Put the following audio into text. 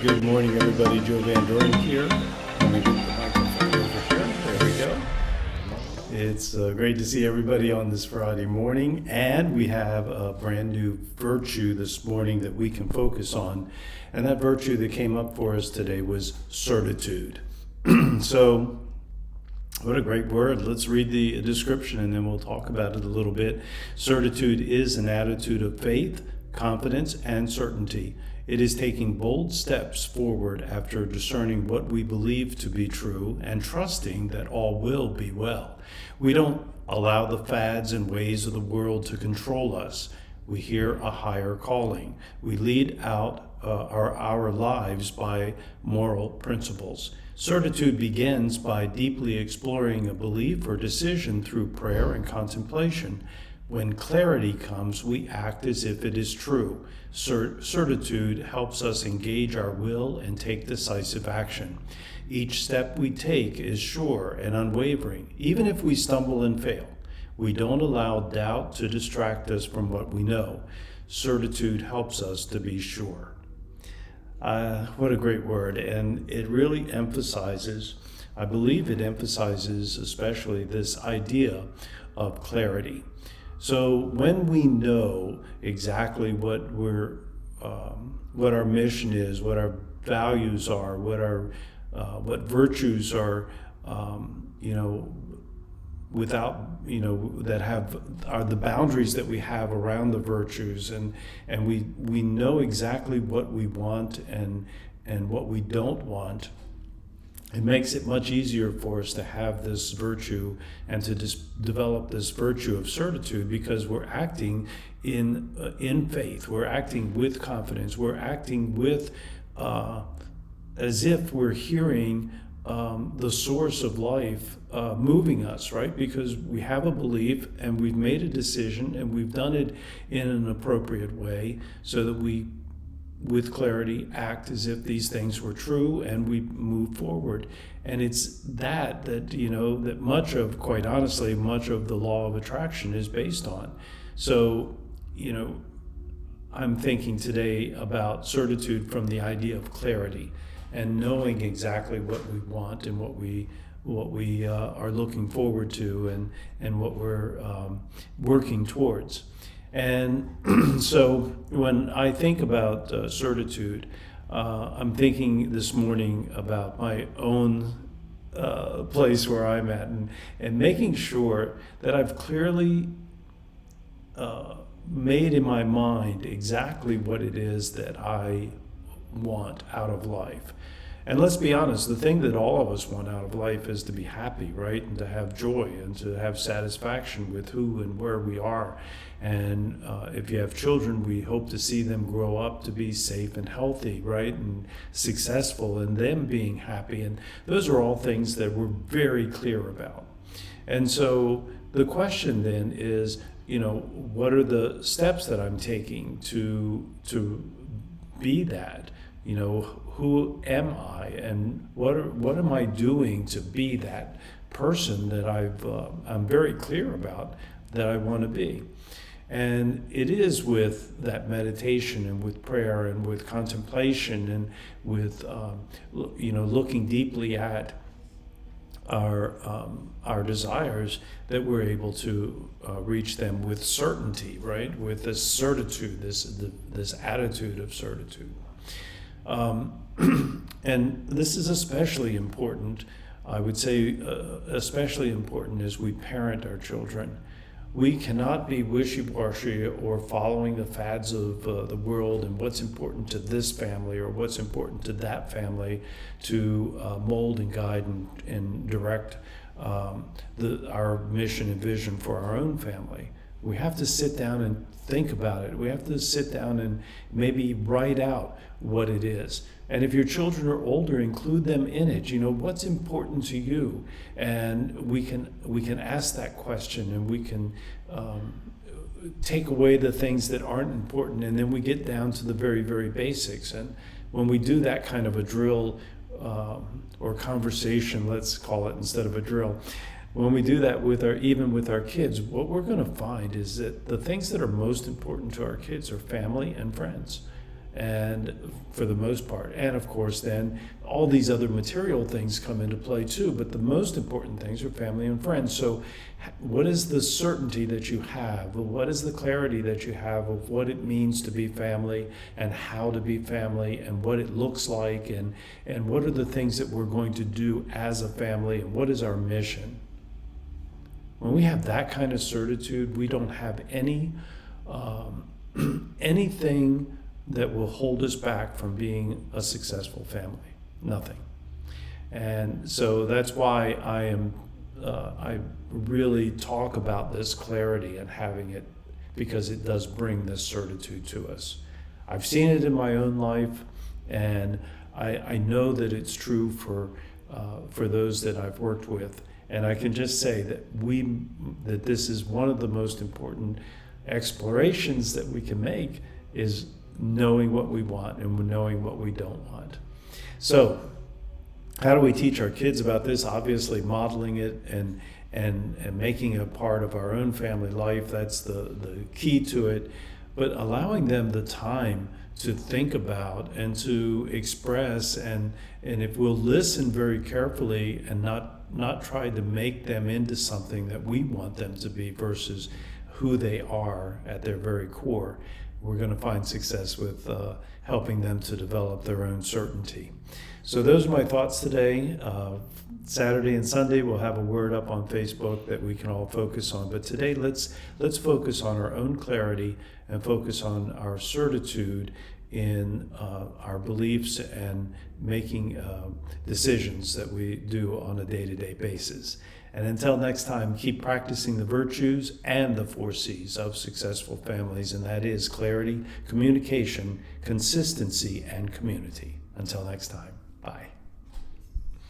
Good morning, everybody. Joe Van Doren here. Let me get the microphone over here. There we go. It's great to see everybody on this Friday morning, and we have a brand new virtue this morning that we can focus on. And that virtue that came up for us today was certitude. So, what a great word. Let's read the description and then we'll talk about it a little bit. Certitude is an attitude of faith, confidence, and certainty. It is taking bold steps forward after discerning what we believe to be true and trusting that all will be well. We don't allow the fads and ways of the world to control us. We hear a higher calling. We lead out our lives by moral principles. Certitude begins by deeply exploring a belief or decision through prayer and contemplation. When clarity comes, we act as if it is true. Certitude helps us engage our will and take decisive action. Each step we take is sure and unwavering, even if we stumble and fail. We don't allow doubt to distract us from what we know. Certitude helps us to be sure. What a great word, and it really emphasizes, I believe it emphasizes especially this idea of clarity. So when we know exactly what our mission is, what our values are, what virtues are, are the boundaries that we have around the virtues, and we know exactly what we want and what we don't want, it makes it much easier for us to have this virtue and to develop this virtue of certitude, because we're acting in faith, we're acting with confidence, we're acting with as if we're hearing the source of life moving us, right? Because we have a belief and we've made a decision and we've done it in an appropriate way so that we, with clarity, act as if these things were true and we move forward. And it's that quite honestly, much of the law of attraction is based on. So, I'm thinking today about certitude from the idea of clarity and knowing exactly what we want and what we are looking forward to and what we're working towards. And so when I think about certitude, I'm thinking this morning about my own place where I'm at and making sure that I've clearly made in my mind exactly what it is that I want out of life. And let's be honest, the thing that all of us want out of life is to be happy, right? And to have joy and to have satisfaction with who and where we are. And if you have children, we hope to see them grow up to be safe and healthy, right? And successful, and them being happy. And those are all things that we're very clear about. And so the question then is, what are the steps that I'm taking to be that? Who am I, and what am I doing to be that person that I'm very clear about that I want to be? And it is with that meditation and with prayer and with contemplation and with looking deeply at our desires that we're able to reach them with certainty, right? With this certitude, this attitude of certitude. And this is especially important, I would say, especially important as we parent our children. We cannot be wishy-washy or following the fads of the world and what's important to this family or what's important to that family to mold and guide and direct our mission and vision for our own family. We have to sit down and think about it. We have to sit down and maybe write out what it is. And if your children are older, include them in it. What's important to you? And we can ask that question, and we can take away the things that aren't important, and then we get down to the very, very basics. And when we do that kind of a drill or conversation, let's call it, instead of a drill, when we do that even with our kids, what we're going to find is that the things that are most important to our kids are family and friends. and for the most part. And of course, then all these other material things come into play too, but the most important things are family and friends. So what is the certainty that you have? What is the clarity that you have of what it means to be family and how to be family and what it looks like, and what are the things that we're going to do as a family, and what is our mission? When we have that kind of certitude, we don't have anything that will hold us back from being a successful family. Nothing. And so that's why I really talk about this clarity and having it, because it does bring this certitude to us. I've seen it in my own life, and I know that it's true for those that I've worked with. And I can just say that this is one of the most important explorations that we can make, is knowing what we want and knowing what we don't want. So how do we teach our kids about this? Obviously modeling it and making it a part of our own family life. That's the key to it. But allowing them the time to think about and to express, and if we'll listen very carefully and not try to make them into something that we want them to be versus who they are at their very core, we're going to find success with helping them to develop their own certainty. So those are my thoughts today. Saturday and Sunday we'll have a word up on Facebook that we can all focus on. But today let's focus on our own clarity and focus on our certitude in our beliefs and making decisions that we do on a day-to-day basis. And until next time, keep practicing the virtues and the 4 C's of successful families, and that is clarity, communication, consistency, and community. Until next time, bye.